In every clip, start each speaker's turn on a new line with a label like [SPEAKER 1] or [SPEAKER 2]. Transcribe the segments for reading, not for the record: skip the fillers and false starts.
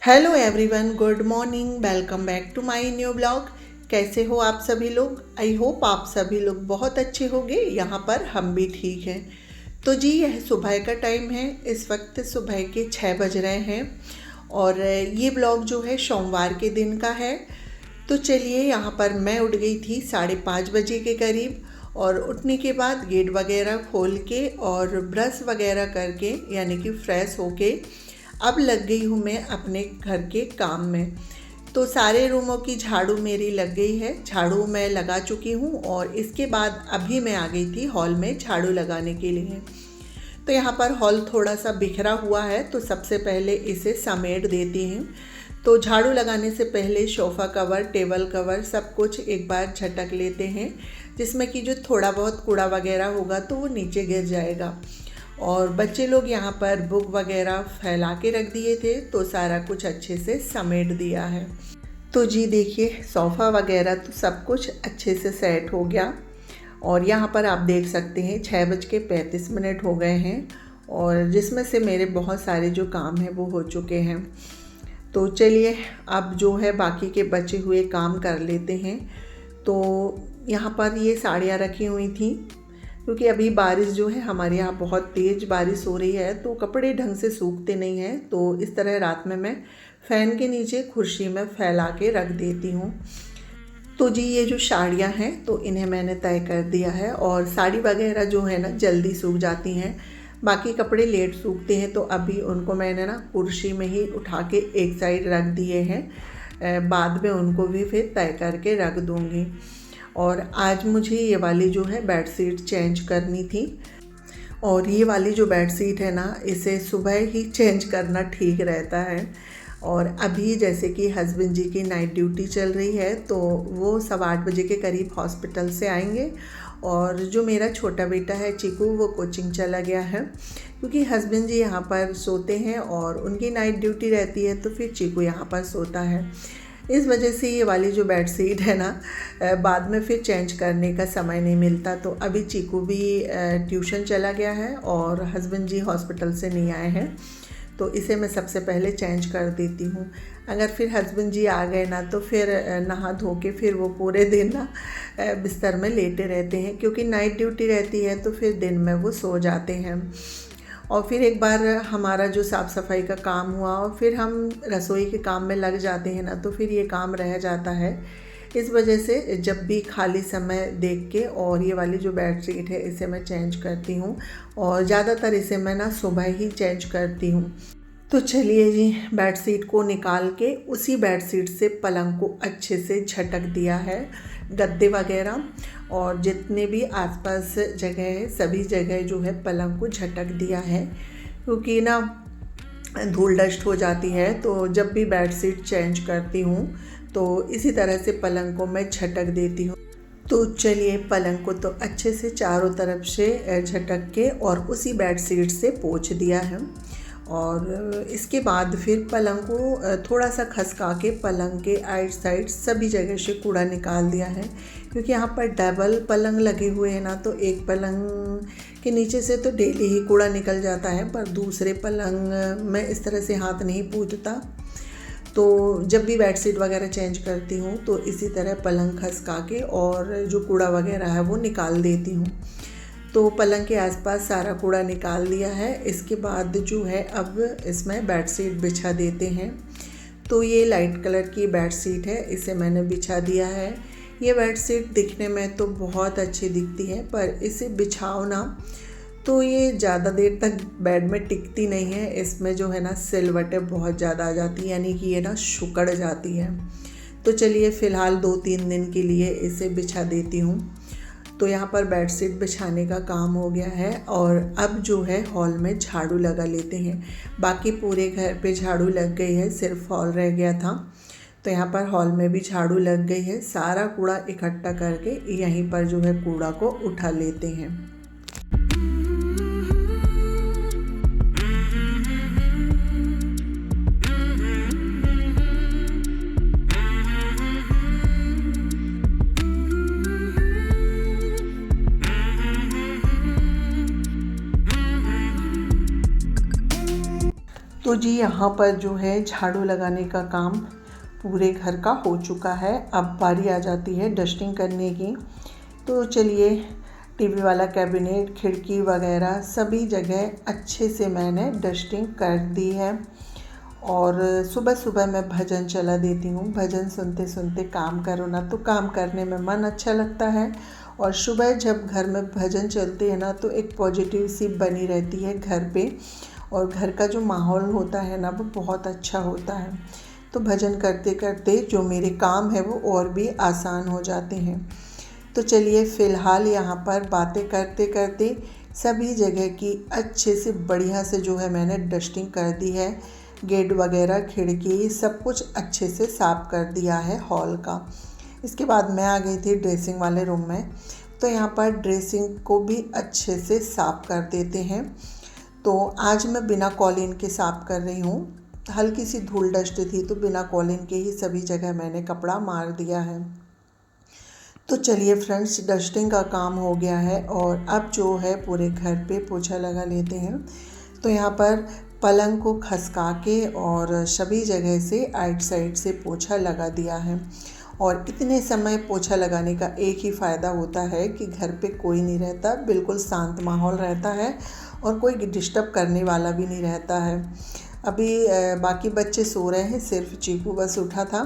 [SPEAKER 1] Hello everyone, good morning. Welcome back to my new blog. कैसे हो आप सभी लोग? आई होप आप सभी लोग बहुत अच्छे होंगे। यहाँ पर हम भी ठीक हैं। तो जी, यह सुबह का टाइम है। इस वक्त सुबह के 6 बज रहे हैं और ये ब्लॉग जो है सोमवार के दिन का है। तो चलिए, यहाँ पर मैं उठ गई थी 5:30 बजे के करीब और उठने के बाद गेट वगैरह खोल के और ब्रश वगैरह करके यानी कि फ्रेश होके अब लग गई हूँ मैं अपने घर के काम में। तो सारे रूमों की झाड़ू मेरी लग गई है। झाड़ू मैं लगा चुकी हूँ और इसके बाद अभी मैं आ गई थी हॉल में झाड़ू लगाने के लिए। तो यहाँ पर हॉल थोड़ा सा बिखरा हुआ है, तो सबसे पहले इसे समेट देती हूँ। तो झाड़ू लगाने से पहले सोफ़ा कवर, टेबल कवर सब कुछ एक बार झटक लेते हैं, जिसमें कि जो थोड़ा बहुत कूड़ा वगैरह होगा तो वो नीचे गिर जाएगा। और बच्चे लोग यहाँ पर बुक वगैरह फैला के रख दिए थे, तो सारा कुछ अच्छे से समेट दिया है। तो जी देखिए, सोफ़ा वगैरह तो सब कुछ अच्छे से सेट हो गया और यहाँ पर आप देख सकते हैं 6:35 हो गए हैं और जिसमें से मेरे बहुत सारे जो काम हैं वो हो चुके हैं। तो चलिए, अब जो है बाकी के बचे हुए काम कर लेते हैं। तो यहाँ पर ये साड़ियाँ रखी हुई थी, क्योंकि अभी बारिश जो है हमारे यहाँ बहुत तेज़ बारिश हो रही है, तो कपड़े ढंग से सूखते नहीं हैं। तो इस तरह रात में मैं फ़ैन के नीचे कुर्सी में फैला के रख देती हूँ। तो जी, ये जो साड़ियाँ हैं तो इन्हें मैंने तय कर दिया है और साड़ी वगैरह जो है ना जल्दी सूख जाती हैं, बाकी कपड़े लेट सूखते हैं। तो अभी उनको मैंने ना कुर्सी में ही उठा के एक साइड रख दिए हैं। बाद में उनको भी फिर तय करके रख दूँगी। और आज मुझे ये वाली जो है बेडशीट चेंज करनी थी और ये वाली जो बेडशीट है ना, इसे सुबह ही चेंज करना ठीक रहता है। और अभी जैसे कि हस्बैंड जी की नाइट ड्यूटी चल रही है, तो वो 8:15 के करीब हॉस्पिटल से आएंगे और जो मेरा छोटा बेटा है चीकू, वो कोचिंग चला गया है, क्योंकि हस्बैंड जी यहाँ पर सोते हैं और उनकी नाइट ड्यूटी रहती है, तो फिर चीकू यहाँ पर सोता है। इस वजह से ये वाली जो बेडशीट है ना, बाद में फिर चेंज करने का समय नहीं मिलता। तो अभी चीकू भी ट्यूशन चला गया है और हस्बैंड जी हॉस्पिटल से नहीं आए हैं, तो इसे मैं सबसे पहले चेंज कर देती हूँ। अगर फिर हस्बैंड जी आ गए ना, तो फिर नहा धो के फिर वो पूरे दिन ना बिस्तर में लेटे रहते हैं, क्योंकि नाइट ड्यूटी रहती है, तो फिर दिन में वो सो जाते हैं। और फिर एक बार हमारा जो साफ़ सफाई का काम हुआ और फिर हम रसोई के काम में लग जाते हैं ना, तो फिर ये काम रह जाता है। इस वजह से जब भी खाली समय देख के और ये वाली जो बेडशीट है इसे मैं चेंज करती हूँ और ज़्यादातर इसे मैं ना सुबह ही चेंज करती हूँ। तो चलिए जी, बेडशीट को निकाल के उसी बेडशीट से पलंग को अच्छे से झटक दिया है, गद्दे वगैरह और जितने भी आसपास जगह है सभी जगह जो है पलंग को झटक दिया है, क्योंकि ना धूल डस्ट हो जाती है। तो जब भी बेडशीट चेंज करती हूँ तो इसी तरह से पलंग को मैं झटक देती हूँ। तो चलिए, पलंग को तो अच्छे से चारों तरफ से झटक के और उसी बेडशीट से पोंछ दिया है और इसके बाद फिर पलंग को थोड़ा सा खसका के पलंग के आइट साइड सभी जगह से कूड़ा निकाल दिया है, क्योंकि यहाँ पर डबल पलंग लगे हुए हैं ना, तो एक पलंग के नीचे से तो डेली ही कूड़ा निकल जाता है, पर दूसरे पलंग में इस तरह से हाथ नहीं पूछता। तो जब भी बेडशीट वगैरह चेंज करती हूँ तो इसी तरह पलंग खसका के और जो कूड़ा वगैरह है वो निकाल देती हूँ। तो पलंग के आसपास सारा कूड़ा निकाल दिया है। इसके बाद जो है अब इसमें बेडशीट बिछा देते हैं। तो ये लाइट कलर की बेडशीट है, इसे मैंने बिछा दिया है। ये बेडशीट दिखने में तो बहुत अच्छी दिखती है, पर इसे बिछाओ ना तो ये ज़्यादा देर तक बेड में टिकती नहीं है। इसमें जो है ना सिलवटें बहुत ज़्यादा आ जाती हैं, यानी कि ये ना सिकुड़ जाती है। तो चलिए, फ़िलहाल 2-3 दिन के लिए इसे बिछा देती हूँ। तो यहाँ पर बेडशीट बिछाने का काम हो गया है और अब जो है हॉल में झाड़ू लगा लेते हैं। बाकी पूरे घर पे झाड़ू लग गई है, सिर्फ हॉल रह गया था। तो यहाँ पर हॉल में भी झाड़ू लग गई है। सारा कूड़ा इकट्ठा करके यहीं पर जो है कूड़ा को उठा लेते हैं। तो तो जी यहाँ पर जो है झाड़ू लगाने का काम पूरे घर का हो चुका है। अब बारी आ जाती है डस्टिंग करने की। तो चलिए, टीवी वाला कैबिनेट, खिड़की वगैरह सभी जगह अच्छे से मैंने डस्टिंग कर दी है। और सुबह सुबह मैं भजन चला देती हूँ। भजन सुनते सुनते काम करो ना तो काम करने में मन अच्छा लगता है। और सुबह जब घर में भजन चलते हैं ना तो एक पॉजिटिव सी बनी रहती है घर पे, और घर का जो माहौल होता है ना वो बहुत अच्छा होता है। तो भजन करते करते जो मेरे काम है वो और भी आसान हो जाते हैं। तो चलिए, फ़िलहाल यहाँ पर बातें करते करते सभी जगह की अच्छे से बढ़िया से जो है मैंने डस्टिंग कर दी है। गेट वगैरह, खिड़की, सब कुछ अच्छे से साफ़ कर दिया है हॉल का। इसके बाद मैं आ गई थी ड्रेसिंग वाले रूम में। तो यहाँ पर ड्रेसिंग को भी अच्छे से साफ़ कर देते हैं। तो आज मैं बिना कॉलिन के साफ़ कर रही हूँ। हल्की सी धूल डस्ट थी तो बिना कॉलिन के ही सभी जगह मैंने कपड़ा मार दिया है। तो चलिए फ्रेंड्स, डस्टिंग का काम हो गया है और अब जो है पूरे घर पे पोछा लगा लेते हैं। तो यहाँ पर पलंग को खसका के और सभी जगह से आइट साइड से पोछा लगा दिया है। और इतने समय पोछा लगाने का एक ही फ़ायदा होता है कि घर पे कोई नहीं रहता, बिल्कुल शांत माहौल रहता है और कोई डिस्टर्ब करने वाला भी नहीं रहता है। अभी बाकी बच्चे सो रहे हैं, सिर्फ चीकू बस उठा था।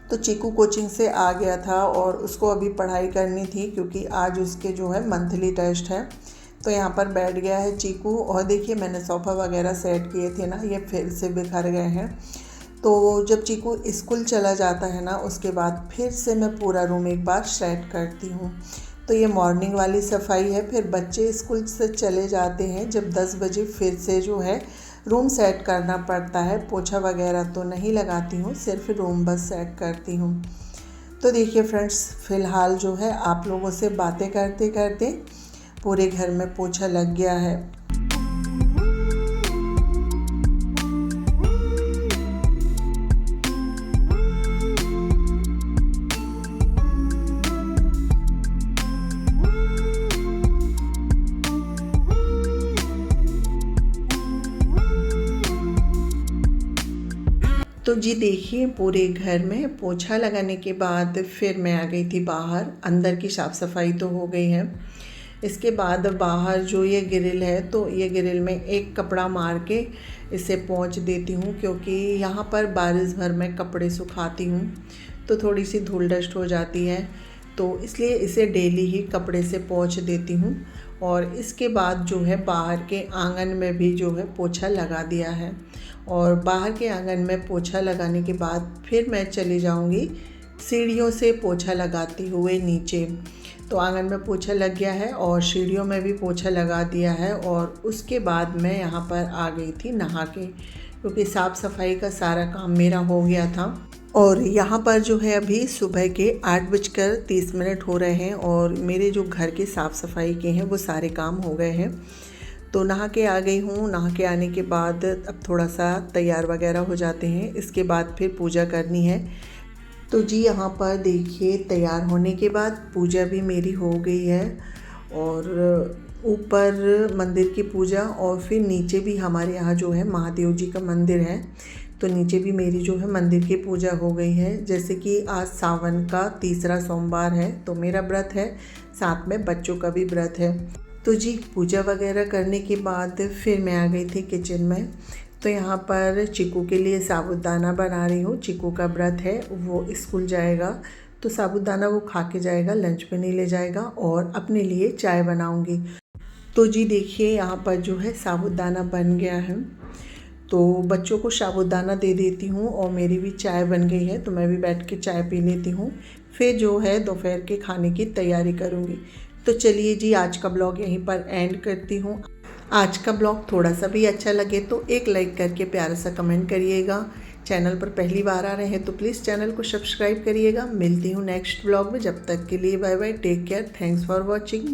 [SPEAKER 1] तो चीकू कोचिंग से आ गया था और उसको अभी पढ़ाई करनी थी क्योंकि आज उसके जो है मंथली टेस्ट है। तो यहाँ पर बैठ गया है चीकू। और देखिए, मैंने सोफ़ा वगैरह सेट किए थे ना, ये फिर से बिखर गए हैं। तो जब चीकू स्कूल चला जाता है ना उसके बाद फिर से मैं पूरा रूम एक बार सेट करती हूँ। तो ये मॉर्निंग वाली सफाई है। फिर बच्चे स्कूल से चले जाते हैं जब 10 बजे, फिर से जो है रूम सेट करना पड़ता है। पोछा वगैरह तो नहीं लगाती हूँ, सिर्फ रूम बस सेट करती हूँ। तो देखिए फ्रेंड्स, फ़िलहाल जो है आप लोगों से बातें करते करते पूरे घर में पोछा लग गया है। तो जी देखिए, पूरे घर में पोछा लगाने के बाद फिर मैं आ गई थी बाहर। अंदर की साफ़ सफाई तो हो गई है। इसके बाद बाहर जो ये ग्रिल है, तो ये ग्रिल में एक कपड़ा मार के इसे पोंछ देती हूँ क्योंकि यहाँ पर बारिश भर में कपड़े सुखाती हूँ तो थोड़ी सी धूल डस्ट हो जाती है। तो इसलिए इसे डेली ही कपड़े से पोंछ देती हूँ। और इसके बाद जो है बाहर के आंगन में भी जो है पोछा लगा दिया है। और बाहर के आंगन में पोछा लगाने के बाद फिर मैं चली जाऊँगी सीढ़ियों से पोछा लगाते हुए नीचे। तो आंगन में पोछा लग गया है और सीढ़ियों में भी पोछा लगा दिया है। और उसके बाद मैं यहाँ पर आ गई थी नहा के, क्योंकि साफ़ सफाई का सारा काम मेरा हो गया था। और यहाँ पर जो है अभी सुबह के 8:30 हो रहे हैं और मेरे जो घर के साफ़ सफाई के हैं वो सारे काम हो गए हैं। तो नहा के आ गई हूँ। नहा के आने के बाद अब थोड़ा सा तैयार वगैरह हो जाते हैं। इसके बाद फिर पूजा करनी है। तो जी यहाँ पर देखिए, तैयार होने के बाद पूजा भी मेरी हो गई है। और ऊपर मंदिर की पूजा और फिर नीचे भी हमारे यहाँ जो है महादेव जी का मंदिर है, तो नीचे भी मेरी जो है मंदिर की पूजा हो गई है। जैसे कि आज सावन का तीसरा सोमवार है तो मेरा व्रत है, साथ में बच्चों का भी व्रत है। तो जी पूजा वगैरह करने के बाद फिर मैं आ गई थी किचन में। तो यहाँ पर चीकू के लिए साबूदाना बना रही हूँ। चीकू का व्रत है, वो स्कूल जाएगा तो साबूदाना वो खा के जाएगा, लंच में नहीं ले जाएगा। और अपने लिए चाय बनाऊँगी। तो जी देखिए, यहाँ पर जो है साबूदाना बन गया है। तो बच्चों को साबूदाना दे देती हूँ और मेरी भी चाय बन गई है तो मैं भी बैठ के चाय पी लेती हूँ। फिर जो है दोपहर के खाने की तैयारी करूँगी। तो चलिए जी, आज का ब्लॉग यहीं पर एंड करती हूँ। आज का ब्लॉग थोड़ा सा भी अच्छा लगे तो एक लाइक करके प्यारा सा कमेंट करिएगा। चैनल पर पहली बार आ रहे हैं तो प्लीज़ चैनल को सब्सक्राइब करिएगा। मिलती हूँ नेक्स्ट ब्लॉग में, जब तक के लिए bye bye, take care, thanks for watching.